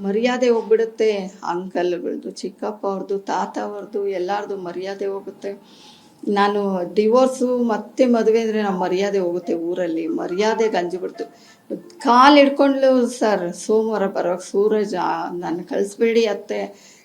ಮರ್ಯಾದೆ ಹೋಗ್ಬಿಡುತ್ತೆ. ಅಂಕಲ್ಗಳದ್ದು, ಚಿಕ್ಕಪ್ಪ ಅವ್ರದ್ದು, ತಾತ ಅವ್ರದ್ದು, ಎಲ್ಲರದು ಮರ್ಯಾದೆ ಹೋಗುತ್ತೆ. ನಾನು ಡಿವೋರ್ಸು ಮತ್ತೆ ಮದುವೆ ಅಂದರೆ ನಮ್ಮ ಮರ್ಯಾದೆ ಹೋಗುತ್ತೆ. ಊರಲ್ಲಿ ಮರ್ಯಾದೆ ಗಂಜಿಬಿಡ್ತು. ಕಾಲು ಹಿಡ್ಕೊಂಡ್ಲು ಸರ್ ಸೋಮವಾರ ಬರೋಕ್ಕೆ, ಸೂರಜ್ ನನ್ನ ಕಳಿಸ್ಬೇಡಿ ಅತ್ತೆ,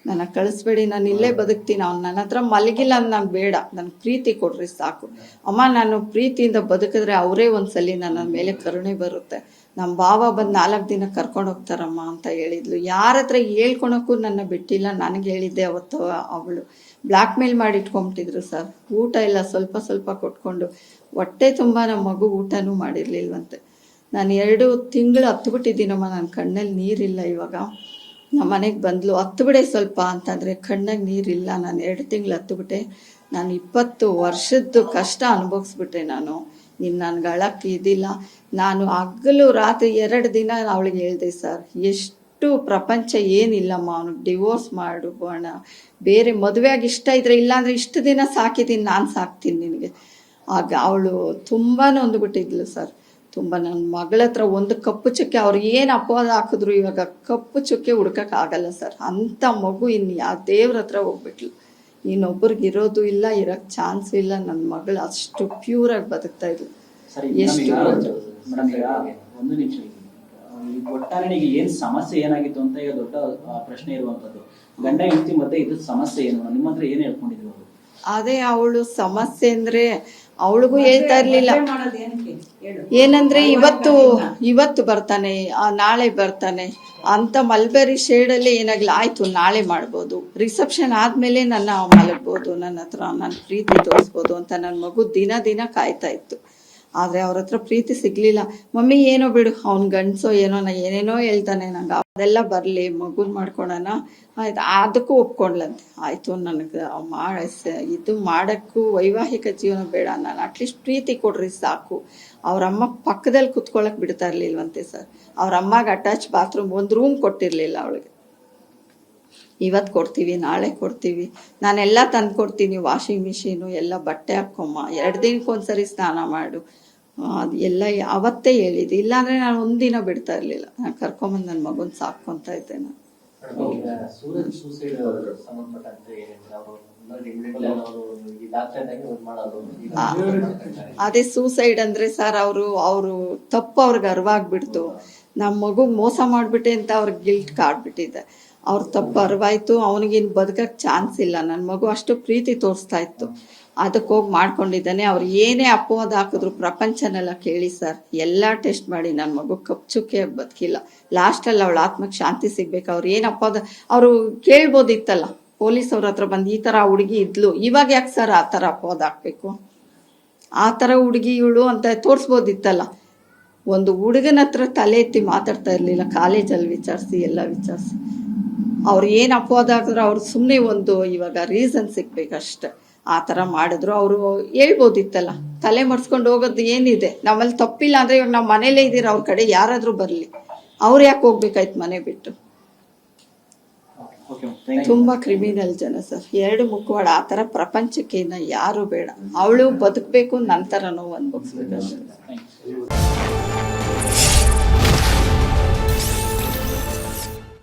ನನ್ನ ಕಳಿಸ್ಬೇಡಿ, ನಾನು ಇಲ್ಲೇ ಬದುಕ್ತೀನಿ, ಅವ್ನು ನನ್ನ ಹತ್ರ ಮಲಗಿಲ್ಲ ಅಂತ ನಾನು ಬೇಡ, ನನ್ನ ಪ್ರೀತಿ ಕೊಡ್ರಿ ಸಾಕು ಅಮ್ಮ, ನಾನು ಪ್ರೀತಿಯಿಂದ ಬದುಕಿದ್ರೆ ಅವರೇ ಒಂದ್ಸಲಿ ನನ್ನ ಮೇಲೆ ಕರುಣೆ ಬರುತ್ತೆ. ನಮ್ಮ ಭಾವ ಬಂದು 4 ದಿನ ಕರ್ಕೊಂಡು ಹೋಗ್ತಾರಮ್ಮ ಅಂತ ಹೇಳಿದ್ಲು. ಯಾರ ಹತ್ರ ಹೇಳ್ಕೊಳಕ್ಕೂ ನನ್ನ ಬಿಟ್ಟಿಲ್ಲ. ನನಗೆ ಹೇಳಿದ್ದೆ ಅವತ್ತು. ಅವಳು ಬ್ಲ್ಯಾಕ್ ಮೇಲ್ ಮಾಡಿ ಇಟ್ಕೊಂಬಿಟ್ಟಿದ್ರು ಸರ್. ಊಟ ಎಲ್ಲ ಸ್ವಲ್ಪ ಸ್ವಲ್ಪ ಕೊಟ್ಕೊಂಡು, ಹೊಟ್ಟೆ ತುಂಬ ನಮ್ಮ ಮಗು ಊಟನೂ ಮಾಡಿರ್ಲಿಲ್ವಂತೆ. ನಾನು 2 ತಿಂಗಳು ಹತ್ಬಿಟ್ಟಿದ್ದೀನಮ್ಮ, ನನ್ನ ಕಣ್ಣಲ್ಲಿ ನೀರಿಲ್ಲ. ಇವಾಗ ನಮ್ಮ ಮನೆಗೆ ಬಂದ್ಲು, ಹತ್ಬಿಡೆ ಸ್ವಲ್ಪ ಅಂತಂದರೆ ಕಣ್ಣಾಗ ನೀರಿಲ್ಲ. ನಾನು 2 ತಿಂಗಳು ಹತ್ಬಿಟ್ಟೆ. ನಾನು 20 ವರ್ಷದ್ದು ಕಷ್ಟ ಅನುಭವಿಸ್ಬಿಟ್ಟೆ ನಾನು. ನೀನು ನನಗೆ ಅಳಕ್ಕೆ ಇದಿಲ್ಲ. ನಾನು ಹಗಲು ರಾತ್ರಿ 2 ದಿನ ಅವಳಿಗೆ ಹೇಳಿದೆ ಸರ್, ಎಷ್ಟು ಪ್ರಪಂಚ ಏನಿಲ್ಲಮ್ಮ, ಅವನಿಗೆ ಡಿವೋರ್ಸ್ ಮಾಡು ಬೋಣ, ಬೇರೆ ಮದುವೆಯಾಗಿ ಇಷ್ಟ ಇದ್ರೆ, ಇಲ್ಲಾಂದರೆ ಇಷ್ಟು ದಿನ ಸಾಕಿದ್ದೀನಿ, ನಾನು ಸಾಕ್ತೀನಿ ನಿನಗೆ. ಆಗ ಅವಳು ತುಂಬ ನೊಂದ್ಬಿಟ್ಟಿದ್ಲು ಸರ್, ತುಂಬ. ನನ್ನ ಮಗಳ ಹತ್ರ ಒಂದು ಕಪ್ಪು ಚುಕ್ಕೆ, ಅವ್ರು ಏನು ಅಪವಾದ ಹಾಕಿದ್ರು ಇವಾಗ ಕಪ್ಪು ಚುಕ್ಕೆ ಹುಡ್ಕೋಕ್ಕಾಗಲ್ಲ ಸರ್. ಅಂಥ ಮಗು ಇನ್ನು ಯಾವ ದೇವ್ರ ಹತ್ರ ಹೋಗ್ಬಿಟ್ಲು. ಇನ್ನೊಬ್ರಿಗೆ ಇರೋದು ಇಲ್ಲ, ಇರೋಕ್ಕೆ ಚಾನ್ಸ್ ಇಲ್ಲ. ನನ್ನ ಮಗಳು ಅಷ್ಟು ಪ್ಯೂರಾಗಿ ಬದುಕ್ತಾ ಇದ್ಲು. ಎಷ್ಟು ಒಂದು ನಿಮಿಷ, ಒಟ್ಟಾರೆ ಏನ್ ಸಮಸ್ಯೆ ಏನಾಗಿತ್ತು ಅಂತ ಈಗ ದೊಡ್ಡ ಪ್ರಶ್ನೆ ಇರುವಂತದ್ದು. ಗಂಡ ಹೆಂಡತಿ ಮತ್ತೆ ಇದು ಸಮಸ್ಯೆ ಏನು, ನಿಮ್ಮ ಹತ್ರ ಏನ್ ಹೇಳ್ಕೊಂಡಿದ್ರು? ಅದೇ ಅವಳು ಸಮಸ್ಯೆ ಅಂದ್ರೆ ಅವಳಿಗೂ ಹೇಳ್ತಾ ಇರ್ಲಿಲ್ಲ. ಏನಂದ್ರೆ ಇವತ್ತು ಬರ್ತಾನೆ, ನಾಳೆ ಬರ್ತಾನೆ ಅಂತ ಮಲ್ಬೆರಿ ಶೇಡಲ್ಲಿ ಏನಾಗ್ಲಿ, ಆಯ್ತು ನಾಳೆ ಮಾಡ್ಬೋದು, ರಿಸೆಪ್ಷನ್ ಆದ್ಮೇಲೆ ನನ್ನ ಮಲಗ್ಬೋದು, ನನ್ನ ಹತ್ರ ನನ್ನ ಪ್ರೀತಿ ತೋರಿಸ್ಬೋದು ಅಂತ ನನ್ನ ಮಗು ದಿನ ಕಾಯ್ತಾ ಇತ್ತು. ಆದರೆ ಅವ್ರ ಹತ್ರ ಪ್ರೀತಿ ಸಿಗ್ಲಿಲ್ಲ. ಮಮ್ಮಿ ಏನೋ ಬಿಡು, ಅವ್ನ ಗಂಡಸೋ ಏನೋ, ಏನೇನೋ ಹೇಳ್ತಾನೆ, ನಂಗೆ ಅದೆಲ್ಲ ಬರಲಿ, ಮಗುನ ಮಾಡ್ಕೊಳೋಣ ಆಯ್ತು. ಅದಕ್ಕೂ ಒಪ್ಕೊಂಡ್ಲಂತೆ. ಆಯಿತು, ನನಗೆ ಇದು ಮಾಡೋಕ್ಕೂ ವೈವಾಹಿಕ ಜೀವನ ಬೇಡ, ನಾನು ಅಟ್ಲೀಸ್ಟ್ ಪ್ರೀತಿ ಕೊಡ್ರಿ ಸಾಕು. ಅವರಮ್ಮ ಪಕ್ಕದಲ್ಲಿ ಕುತ್ಕೊಳ್ಳೋಕೆ ಬಿಡ್ತಾ ಇರ್ಲಿಲ್ವಂತೆ ಸರ್. ಅವ್ರ ಅಮ್ಮಗೆ ಅಟ್ಯಾಚ್ ಬಾತ್ರೂಮ್, ಒಂದು ರೂಮ್ ಕೊಟ್ಟಿರಲಿಲ್ಲ ಅವಳಿಗೆ. ಇವತ್ತು ಕೊಡ್ತೀವಿ, ನಾಳೆ ಕೊಡ್ತೀವಿ, ನಾನೆಲ್ಲ ತಂದು ಕೊಡ್ತೀನಿ, ವಾಷಿಂಗ್ ಮಿಷಿನು ಎಲ್ಲ, ಬಟ್ಟೆ ಹಾಕ್ಕೊಮ್ಮ, 2 ದಿನಕ್ಕೊಂದ್ಸರಿ ಸ್ನಾನ ಮಾಡು, ಅದು ಎಲ್ಲ ಅವತ್ತೇ ಹೇಳಿದ್ದು. ಇಲ್ಲಾಂದರೆ ನಾನು ಒಂದಿನ ಬಿಡ್ತಾ ಇರಲಿಲ್ಲ. ನಾನು ಕರ್ಕೊಂಬಂದು ನನ್ನ ಮಗುನ ಸಾಕ್ಕೊತಾ ಇದ್ದೆ ನಾನು. ಅದೇ ಸೂಸೈಡ್ ಅಂದ್ರೆ ಸರ್, ಅವರು ತಪ್ಪು ಅವ್ರಿಗೆ ಅರಿವಾಗ್ಬಿಡ್ತು. ನಮ್ಮ ಮಗು ಮೋಸ ಮಾಡ್ಬಿಟ್ಟೆ ಅಂತ ಅವ್ರಿಗೆ ಗಿಲ್ಟ್ ಕಾಡ್ಬಿಟ್ಟಿದೆ. ಅವ್ರ ತಪ್ಪು ಅರಿವಾಯ್ತು, ಅವನಿಗಿನ್ ಬದುಕಕ್ಕೆ ಚಾನ್ಸ್ ಇಲ್ಲ. ನನ್ನ ಮಗು ಅಷ್ಟು ಪ್ರೀತಿ ತೋರಿಸ್ತಾ ಇತ್ತು, ಅದಕ್ಕೆ ಹೋಗಿ ಮಾಡ್ಕೊಂಡಿದ್ದಾನೆ. ಅವ್ರು ಏನೇ ಅಪವಾದ ಹಾಕಿದ್ರು ಪ್ರಪಂಚನೆಲ್ಲ ಕೇಳಿ ಸರ್, ಎಲ್ಲ ಟೆಸ್ಟ್ ಮಾಡಿ ನನ್ನ ಮಗು ಕಪ್ಚುಕ್ಕೆ ಬದುಕಿಲ್ಲ. ಲಾಸ್ಟಲ್ಲಿ ಅವಳ ಆತ್ಮಕ್ಕೆ ಶಾಂತಿ ಸಿಗ್ಬೇಕು. ಅವ್ರು ಏನು ಅಪವಾದ, ಅವರು ಕೇಳ್ಬೋದಿತ್ತಲ್ಲ ಪೊಲೀಸ್ ಅವ್ರ ಹತ್ರ ಬಂದು, ಈ ಥರ ಹುಡುಗಿ ಇದ್ಲು, ಇವಾಗ ಯಾಕೆ ಸರ್ ಆ ಥರ ಅಪವಾದ ಹಾಕ್ಬೇಕು, ಆ ಥರ ಹುಡುಗಿ ಇವಳು ಅಂತ ತೋರಿಸ್ಬೋದಿತ್ತಲ್ಲ. ಒಂದು ಹುಡುಗನ ಹತ್ರ ತಲೆ ಎತ್ತಿ ಮಾತಾಡ್ತಾ ಇರಲಿಲ್ಲ. ಕಾಲೇಜಲ್ಲಿ ವಿಚಾರಿಸಿ, ಎಲ್ಲ ವಿಚಾರಿಸಿ, ಅವ್ರು ಏನು ಅಪವಾದ ಹಾಕಿದ್ರು ಅವ್ರು ಸುಮ್ಮನೆ ಒಂದು ಇವಾಗ ರೀಸನ್ ಸಿಗ್ಬೇಕಷ್ಟೆ. ಆ ಥರ ಮಾಡಿದ್ರು. ಅವರು ಹೇಳ್ಬೋದಿತ್ತಲ್ಲ, ತಲೆ ಮರ್ಸ್ಕೊಂಡು ಹೋಗೋದು ಏನಿದೆ, ನಮ್ಮಲ್ಲಿ ತಪ್ಪಿಲ್ಲ ಅಂದರೆ ಇವಾಗ ನಾವು ಮನೇಲೇ ಇದ್ದೀರ, ಅವ್ರ ಕಡೆ ಯಾರಾದರೂ ಬರಲಿ, ಅವ್ರು ಯಾಕೆ ಹೋಗ್ಬೇಕಾಯ್ತು ಮನೆ ಬಿಟ್ಟು? ತುಂಬ ಕ್ರಿಮಿನಲ್ ಜನ ಸರ್, 2 ಮುಖವಾಡ. ಆ ಥರ ಪ್ರಪಂಚಕ್ಕೆ ಇನ್ನು ಯಾರು ಬೇಡ. ಅವಳು ಬದುಕಬೇಕು, ನಂತರ ನೋವು ಅನ್ಭವಿಸ್ಬೇಕಷ್ಟೆ.